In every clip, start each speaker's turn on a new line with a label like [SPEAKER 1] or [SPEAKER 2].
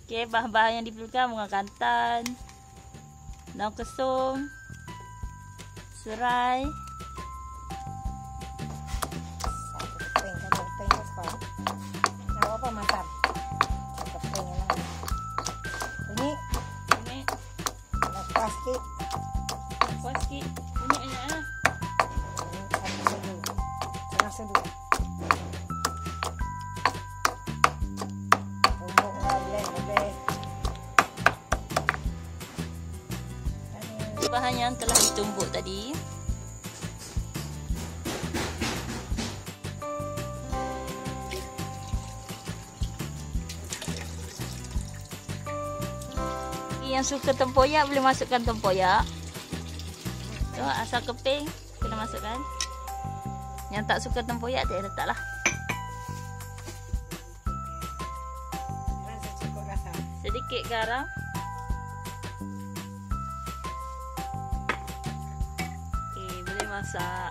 [SPEAKER 1] Okey, bahan-bahan yang diperlukan bunga kantan, daun kesum, serai,
[SPEAKER 2] apa masak? Keping lah. Ini lepas sikit.
[SPEAKER 1] Banyaknya ah.
[SPEAKER 2] Setengah sedu. Tumbuk boleh.
[SPEAKER 1] Bahan yang telah ditumbuk tadi. Yang suka tempoyak boleh masukkan tempoyak. So, asal keping kena masukkan. Yang tak suka tempoyak dia letaklah.
[SPEAKER 2] Rasa cukup rasa.
[SPEAKER 1] Sedikit garam. Okey, boleh masak.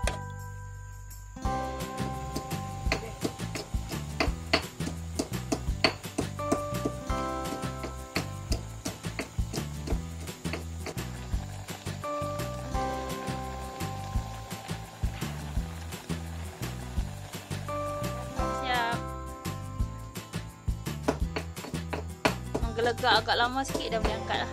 [SPEAKER 1] Menggelegak agak lama sikit dah boleh angkat lah.